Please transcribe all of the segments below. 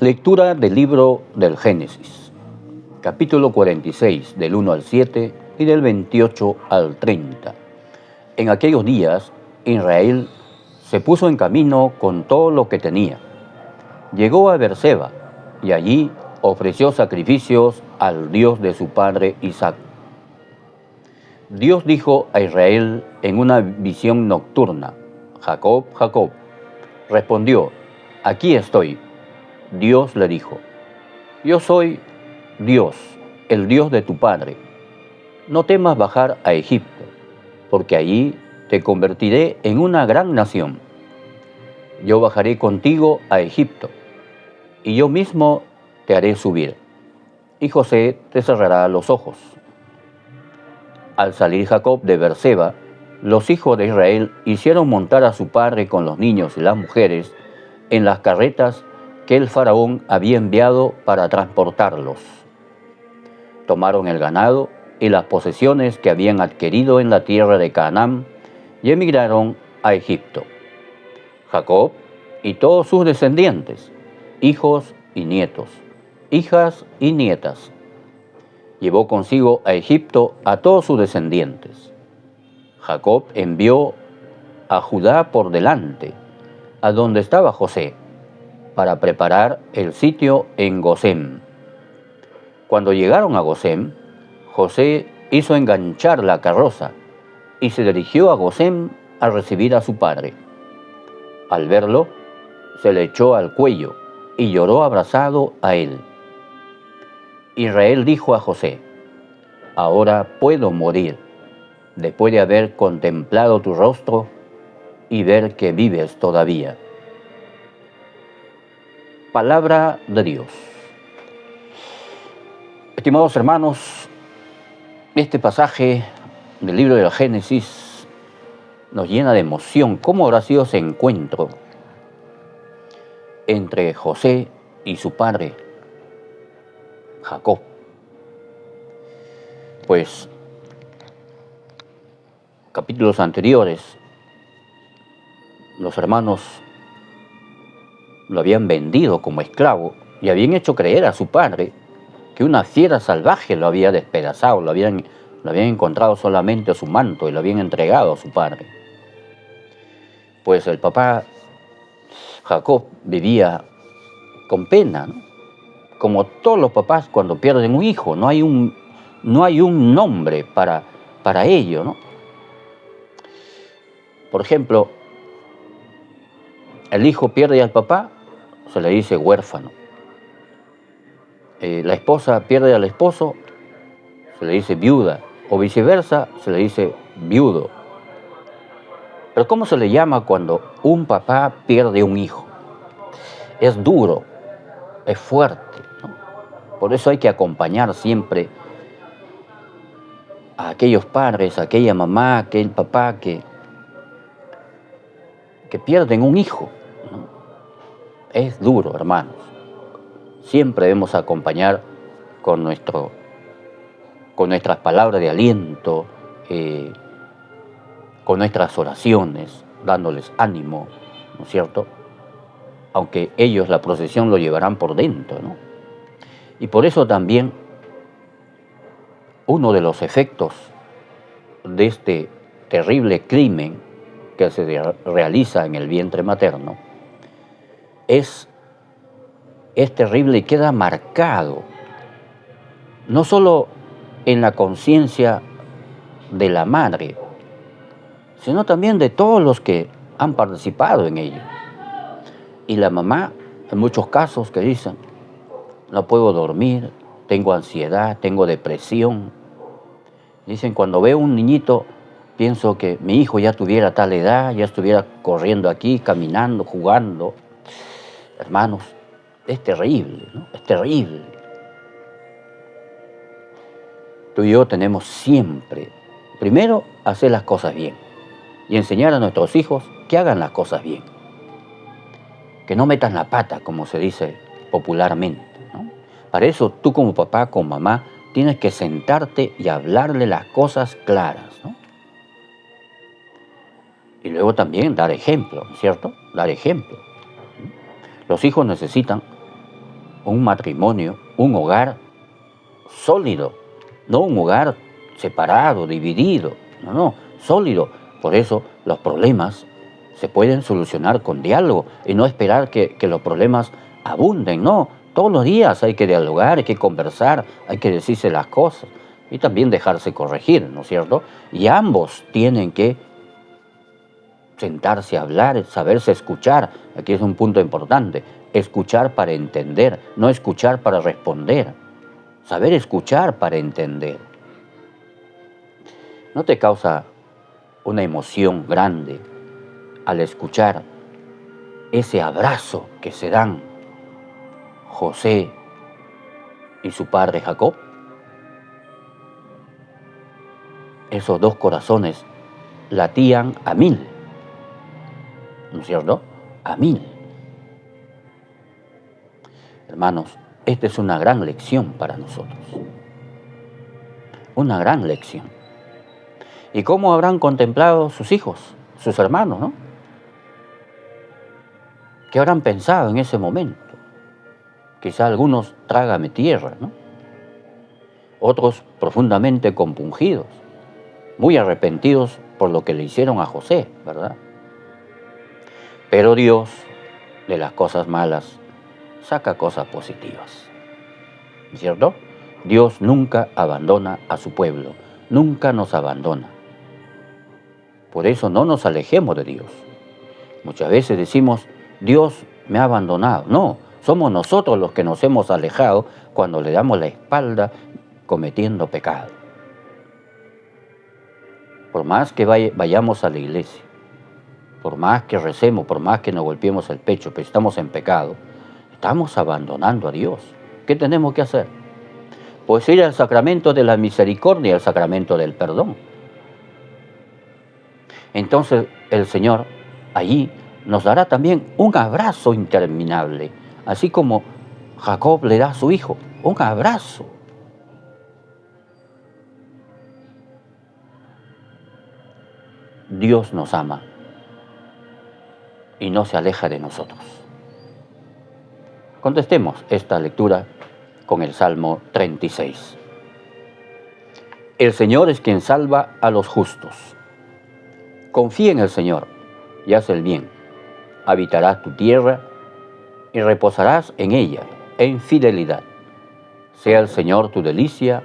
Lectura del libro del Génesis, capítulo 46, del 1 al 7 y del 28 al 30. En aquellos días, Israel se puso en camino con todo lo que tenía. Llegó a Beerseba y allí ofreció sacrificios al Dios de su padre Isaac. Dios dijo a Israel en una visión nocturna: Jacob, Jacob. Respondió: aquí estoy. Dios le dijo: yo soy Dios, el Dios de tu padre. No temas bajar a Egipto, porque allí te convertiré en una gran nación. Yo bajaré contigo a Egipto, y yo mismo te haré subir, y José te cerrará los ojos. Al salir Jacob de Beerseba, los hijos de Israel hicieron montar a su padre con los niños y las mujeres en las carretas que el faraón había enviado para transportarlos. Tomaron el ganado y las posesiones que habían adquirido en la tierra de Canaán y emigraron a Egipto. Jacob y todos sus descendientes, hijos y nietos, hijas y nietas. Llevó consigo a Egipto a todos sus descendientes. Jacob envió a Judá por delante, a donde estaba José, para preparar el sitio en Gosén. Cuando llegaron a Gosén, José hizo enganchar la carroza y se dirigió a Gosén a recibir a su padre. Al verlo, se le echó al cuello y lloró abrazado a él. Israel dijo a José: ahora puedo morir, después de haber contemplado tu rostro y ver que vives todavía. Palabra de Dios. Estimados hermanos, este pasaje del libro del Génesis nos llena de emoción. ¿Cómo habrá sido ese encuentro entre José y su padre Jacob? Pues capítulos anteriores, los hermanos lo habían vendido como esclavo y habían hecho creer a su padre que una fiera salvaje lo había despedazado, lo habían encontrado solamente su manto y lo habían entregado a su padre. Pues el papá Jacob vivía con pena, ¿no? Como todos los papás cuando pierden un hijo, no hay un nombre para ello, ¿no? Por ejemplo, el hijo pierde al papá, se le dice huérfano. La esposa pierde al esposo, se le dice viuda, o viceversa, se le dice viudo. Pero ¿cómo se le llama cuando un papá pierde un hijo? Es duro, es fuerte, ¿no? Por eso hay que acompañar siempre a aquellos padres, a aquella mamá, a aquel papá que pierden un hijo, ¿no? Es duro, hermanos. Siempre debemos acompañar con nuestras palabras de aliento, con nuestras oraciones, dándoles ánimo, ¿no es cierto? Aunque ellos la procesión lo llevarán por dentro, ¿no? Y por eso también uno de los efectos de este terrible crimen que se realiza en el vientre materno es terrible y queda marcado no solo en la conciencia de la madre, sino también de todos los que han participado en ello. Y la mamá, en muchos casos, que dicen: no puedo dormir, tengo ansiedad, tengo depresión. Dicen: cuando veo un niñito, pienso que mi hijo ya tuviera tal edad, ya estuviera corriendo aquí, caminando, jugando. Hermanos, es terrible, ¿no? Es terrible. Tú y yo tenemos siempre, primero, hacer las cosas bien y enseñar a nuestros hijos que hagan las cosas bien. Que no metan la pata, como se dice popularmente, ¿no? Para eso tú como papá, como mamá, tienes que sentarte y hablarle las cosas claras, ¿no? Y luego también dar ejemplo, ¿cierto? Dar ejemplo. Los hijos necesitan un matrimonio, un hogar sólido, no un hogar separado, dividido, no, sólido. Por eso los problemas se pueden solucionar con diálogo y no esperar que los problemas abunden, no. Todos los días hay que dialogar, hay que conversar, hay que decirse las cosas y también dejarse corregir, ¿no es cierto? Y ambos tienen que sentarse a hablar, saberse escuchar. Aquí es un punto importante. Escuchar para entender, no escuchar para responder. Saber escuchar para entender. ¿No te causa una emoción grande al escuchar ese abrazo que se dan José y su padre Jacob? Esos dos corazones latían a 1000, ¿no es cierto? A 1000. Hermanos, esta es una gran lección para nosotros. Una gran lección. ¿Y cómo habrán contemplado sus hijos, sus hermanos, no? ¿Qué habrán pensado en ese momento? Quizá algunos trágame tierra, ¿no? Otros profundamente compungidos, muy arrepentidos por lo que le hicieron a José, ¿verdad? Pero Dios, de las cosas malas, saca cosas positivas, ¿cierto? Dios nunca abandona a su pueblo, nunca nos abandona. Por eso no nos alejemos de Dios. Muchas veces decimos, Dios me ha abandonado. No, somos nosotros los que nos hemos alejado cuando le damos la espalda cometiendo pecado. Por más que vayamos a la iglesia, por más que recemos, por más que nos golpeemos el pecho, pero estamos en pecado, estamos abandonando a Dios. ¿Qué tenemos que hacer? Pues ir al sacramento de la misericordia, al sacramento del perdón. Entonces el Señor allí nos dará también un abrazo interminable, así como Jacob le da a su hijo, un abrazo. Dios nos ama y no se aleja de nosotros. Contestemos esta lectura con el Salmo 36. El Señor es quien salva a los justos. Confía en el Señor y haz el bien. Habitarás tu tierra y reposarás en ella, en fidelidad. Sea el Señor tu delicia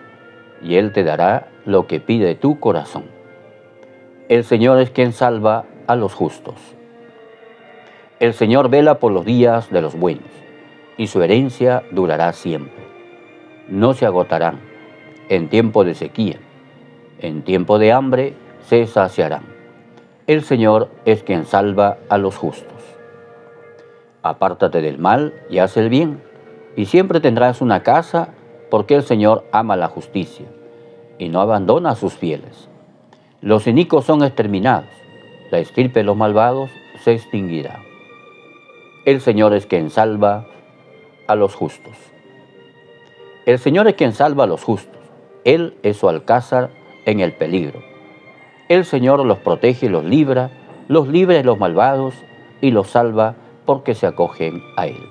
y Él te dará lo que pide tu corazón. El Señor es quien salva a los justos. El Señor vela por los días de los buenos y su herencia durará siempre. No se agotarán en tiempo de sequía, en tiempo de hambre se saciarán. El Señor es quien salva a los justos. Apártate del mal y haz el bien, y siempre tendrás una casa, porque el Señor ama la justicia y no abandona a sus fieles. Los inicuos son exterminados, la estirpe de los malvados se extinguirá. El Señor es quien salva a los justos. El Señor es quien salva a los justos. Él es su alcázar en el peligro. El Señor los protege y los libra de los malvados y los salva porque se acogen a Él.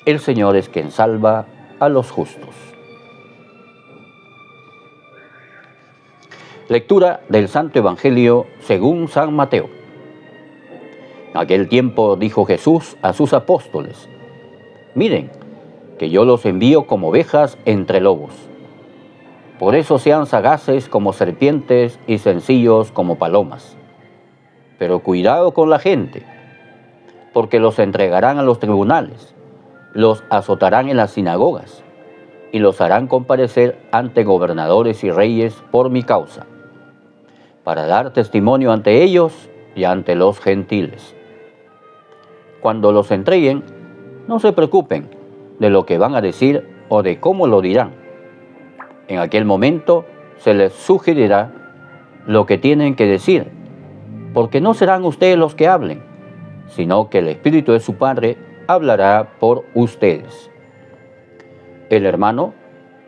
El Señor es quien salva a los justos. Lectura del Santo Evangelio según San Mateo. En aquel tiempo dijo Jesús a sus apóstoles: miren, que yo los envío como ovejas entre lobos. Por eso sean sagaces como serpientes y sencillos como palomas. Pero cuidado con la gente, porque los entregarán a los tribunales, los azotarán en las sinagogas y los harán comparecer ante gobernadores y reyes por mi causa, para dar testimonio ante ellos y ante los gentiles. Cuando los entreguen, no se preocupen de lo que van a decir o de cómo lo dirán. En aquel momento se les sugerirá lo que tienen que decir, porque no serán ustedes los que hablen, sino que el Espíritu de su Padre hablará por ustedes. El hermano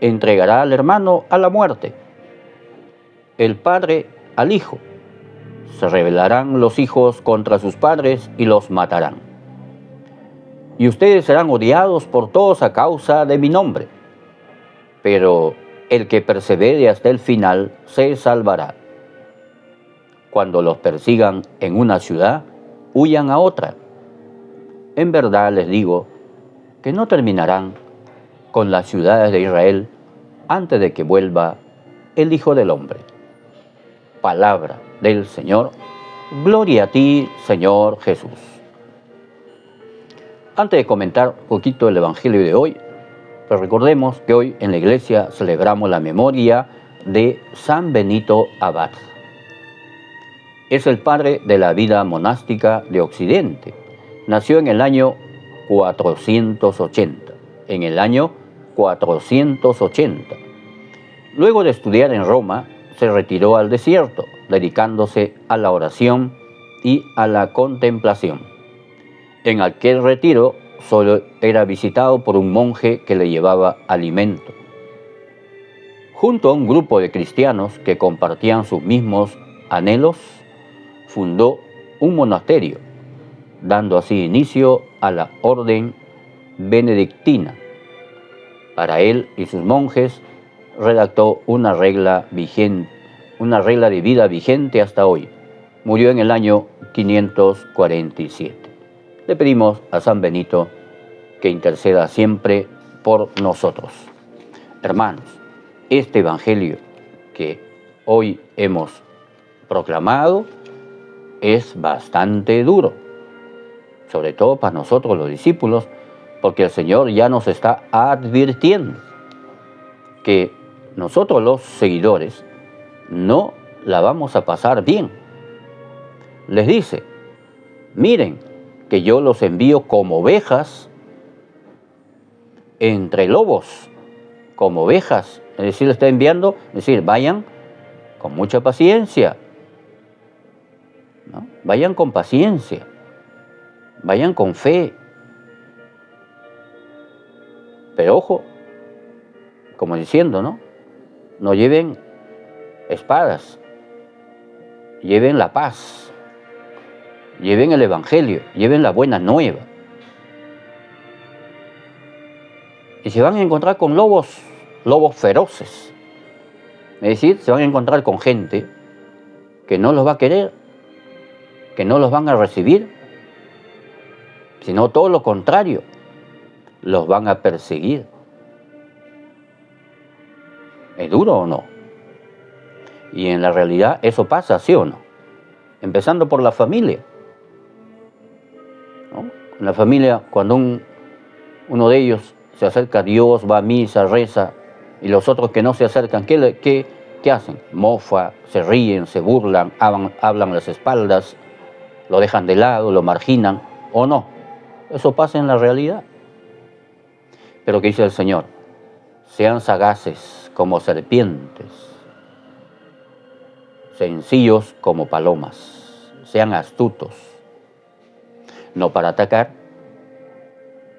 entregará al hermano a la muerte, el padre al hijo. Se rebelarán los hijos contra sus padres y los matarán. y ustedes serán odiados por todos a causa de mi nombre. Pero el que persevere hasta el final se salvará. Cuando los persigan en una ciudad, huyan a otra. En verdad les digo que no terminarán con las ciudades de Israel antes de que vuelva el Hijo del Hombre. Palabra del Señor. Gloria a ti, Señor Jesús. Antes de comentar un poquito el Evangelio de hoy, pues recordemos que hoy en la iglesia celebramos la memoria de San Benito Abad. Es el padre de la vida monástica de Occidente. Nació en el año 480. En el año 480. Luego de estudiar en Roma, se retiró al desierto, dedicándose a la oración y a la contemplación. En aquel retiro solo era visitado por un monje que le llevaba alimento. Junto a un grupo de cristianos que compartían sus mismos anhelos, fundó un monasterio, dando así inicio a la orden benedictina. Para él y sus monjes redactó una regla de vida vigente hasta hoy. Murió en el año 547. Le pedimos a San Benito que interceda siempre por nosotros. Hermanos, este Evangelio que hoy hemos proclamado es bastante duro, sobre todo para nosotros los discípulos, porque el Señor ya nos está advirtiendo que nosotros los seguidores no la vamos a pasar bien. Les dice, miren que yo los envío como ovejas entre lobos, como ovejas, es decir, le está enviando, es decir, vayan con mucha paciencia, ¿no? Vayan con paciencia, vayan con fe. Pero ojo, como diciendo, ¿no? No lleven espadas, lleven la paz, lleven el Evangelio, lleven la buena nueva. Y se van a encontrar con lobos feroces. Es decir, se van a encontrar con gente que no los va a querer, que no los van a recibir, sino todo lo contrario, los van a perseguir. ¿Es duro o no? Y en la realidad eso pasa, ¿sí o no? Empezando por la familia, ¿no? En la familia, cuando uno de ellos se acerca a Dios, va a misa, reza, y los otros que no se acercan, ¿qué hacen? Mofa, se ríen, se burlan, hablan a las espaldas, lo dejan de lado, lo marginan, ¿o no? Eso pasa en la realidad. Pero ¿qué dice el Señor? Sean sagaces como serpientes, sencillos como palomas, sean astutos, no para atacar,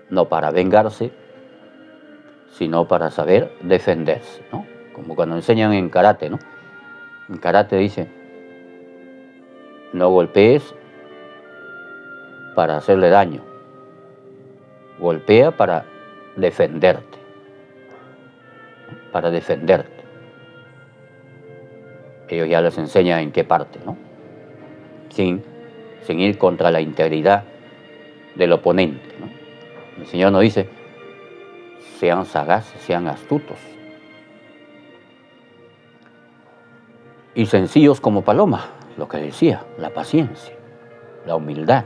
no para vengarse, sino para saber defenderse, ¿no? Como cuando enseñan en karate, ¿no? En karate dice, no golpees para hacerle daño, golpea para defenderte, para defenderte. Ellos ya les enseñan en qué parte, ¿no? Sin ir contra la integridad del oponente, ¿no? El Señor nos dice, sean sagaces, sean astutos y sencillos como paloma, lo que decía, la paciencia, la humildad,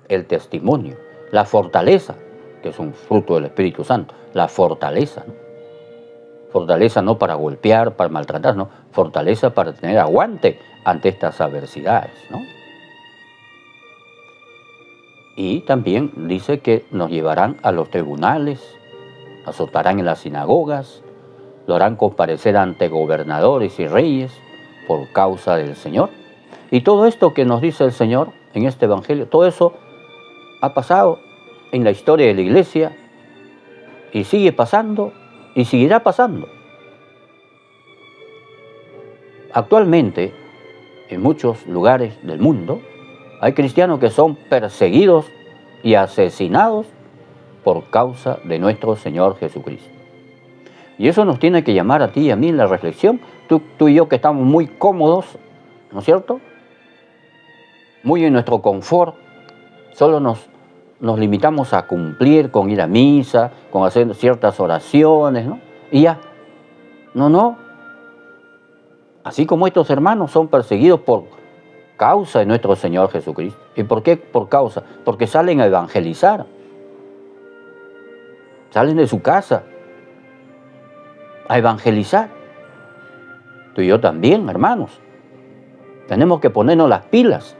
el testimonio, la fortaleza, que es un fruto del Espíritu Santo, la fortaleza, ¿no? Fortaleza no para golpear, para maltratar, no, fortaleza para tener aguante ante estas adversidades, ¿no? Y también dice que nos llevarán a los tribunales, azotarán en las sinagogas, lo harán comparecer ante gobernadores y reyes por causa del Señor. Y todo esto que nos dice el Señor en este Evangelio, todo eso ha pasado en la historia de la Iglesia y sigue pasando y seguirá pasando. Actualmente, en muchos lugares del mundo, hay cristianos que son perseguidos y asesinados por causa de nuestro Señor Jesucristo. Y eso nos tiene que llamar a ti y a mí en la reflexión. Tú y yo que estamos muy cómodos, ¿no es cierto? Muy en nuestro confort, solo nos limitamos a cumplir con ir a misa, con hacer ciertas oraciones, ¿no? Y ya. No. Así como estos hermanos son perseguidos por causa de nuestro Señor Jesucristo. ¿Y por qué por causa? Porque salen a evangelizar. Salen de su casa a evangelizar. Tú y yo también, hermanos. Tenemos que ponernos las pilas.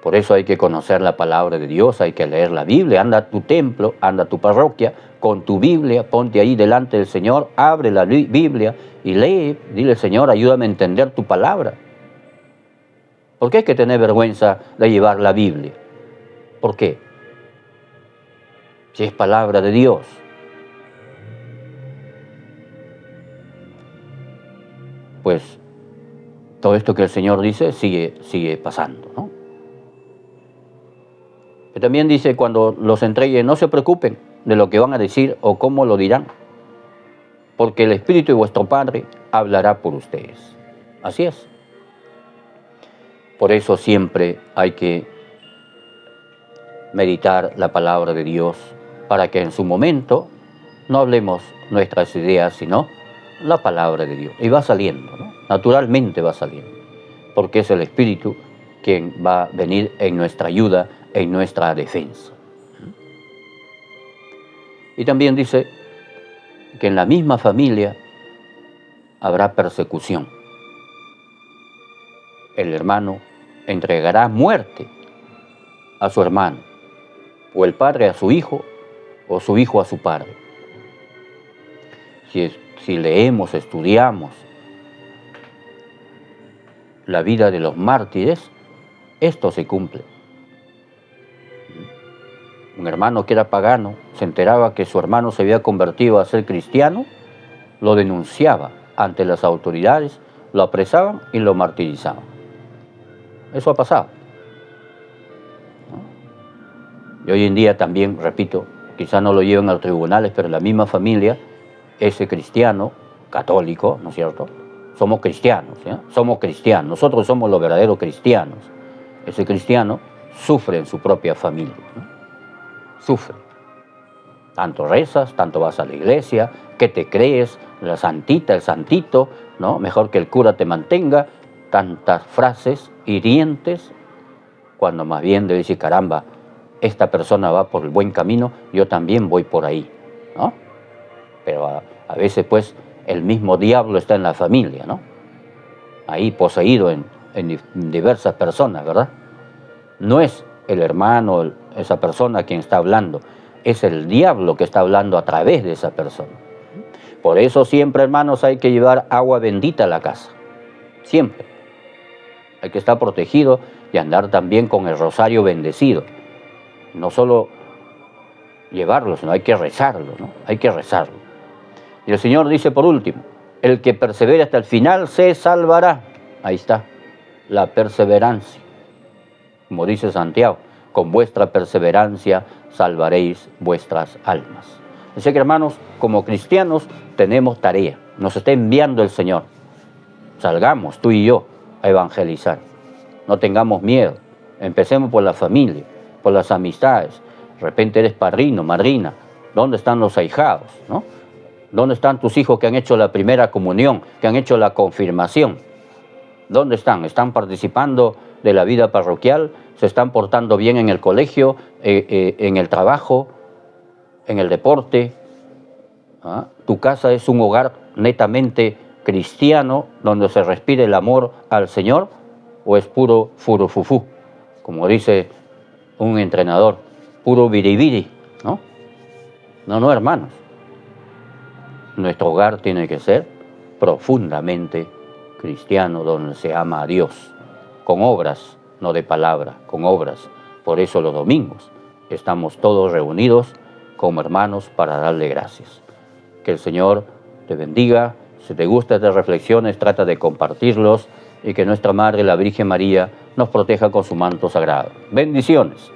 Por eso hay que conocer la palabra de Dios, hay que leer la Biblia. Anda a tu templo, anda a tu parroquia con tu Biblia, ponte ahí delante del Señor, abre la Biblia y lee. Dile, Señor, ayúdame a entender tu palabra. ¿Por qué hay que tener vergüenza de llevar la Biblia? ¿Por qué? Si es palabra de Dios. Pues todo esto que el Señor dice sigue pasando, ¿no? Que también dice, cuando los entreguen, no se preocupen de lo que van a decir o cómo lo dirán, porque el Espíritu de vuestro Padre hablará por ustedes. Así es. Por eso siempre hay que meditar la palabra de Dios, para que en su momento no hablemos nuestras ideas, sino la palabra de Dios. Y va saliendo, ¿no? Naturalmente va saliendo, porque es el Espíritu quien va a venir en nuestra ayuda, en nuestra defensa. Y también dice que en la misma familia habrá persecución. El hermano entregará muerte a su hermano, o el padre a su hijo, o su hijo a su padre. Si leemos, estudiamos la vida de los mártires, esto se cumple. Un hermano que era pagano se enteraba que su hermano se había convertido a ser cristiano, lo denunciaba ante las autoridades, lo apresaban y lo martirizaban. Eso ha pasado. Y hoy en día también, repito, quizá no lo lleven a los tribunales, pero la misma familia, ese cristiano, católico, ¿no es cierto? Somos cristianos, ¿eh? Somos cristianos, nosotros somos los verdaderos cristianos. Ese cristiano sufre en su propia familia, ¿no? Sufre. Tanto rezas, tanto vas a la iglesia, ¿qué te crees? La santita, el santito, ¿no? Mejor que el cura te mantenga. Tantas frases hirientes, cuando más bien debe decir, caramba, esta persona va por el buen camino, yo también voy por ahí, ¿no? Pero a veces, pues, el mismo diablo está en la familia, ¿no? Ahí poseído en diversas personas, ¿verdad? No es el hermano, esa persona quien está hablando, es el diablo que está hablando a través de esa persona. Por eso siempre, hermanos, hay que llevar agua bendita a la casa. Siempre. Hay que estar protegido y andar también con el rosario bendecido. No solo llevarlo, sino hay que rezarlo, ¿no? Hay que rezarlo. Y el Señor dice por último, el que persevere hasta el final se salvará. Ahí está, la perseverancia. Como dice Santiago, con vuestra perseverancia salvaréis vuestras almas. Así que, hermanos, como cristianos tenemos tarea. Nos está enviando el Señor. Salgamos, tú y yo, a evangelizar. No tengamos miedo. Empecemos por la familia, por las amistades. De repente eres padrino, madrina. ¿Dónde están los ahijados, no? ¿Dónde están tus hijos que han hecho la primera comunión, que han hecho la confirmación? ¿Dónde están? ¿Están participando de la vida parroquial? ¿Se están portando bien en el colegio, en el trabajo, en el deporte? ¿Ah? ¿Tu casa es un hogar netamente cristiano, donde se respire el amor al Señor? ¿O es puro furufufú, como dice un entrenador, puro biribiri, ¿no? No, hermanos. Nuestro hogar tiene que ser profundamente cristiano, donde se ama a Dios, con obras, no de palabra, con obras. Por eso los domingos estamos todos reunidos como hermanos para darle gracias. Que el Señor te bendiga. Si te gustan estas reflexiones, trata de compartirlos, y que nuestra Madre, la Virgen María, nos proteja con su manto sagrado. Bendiciones.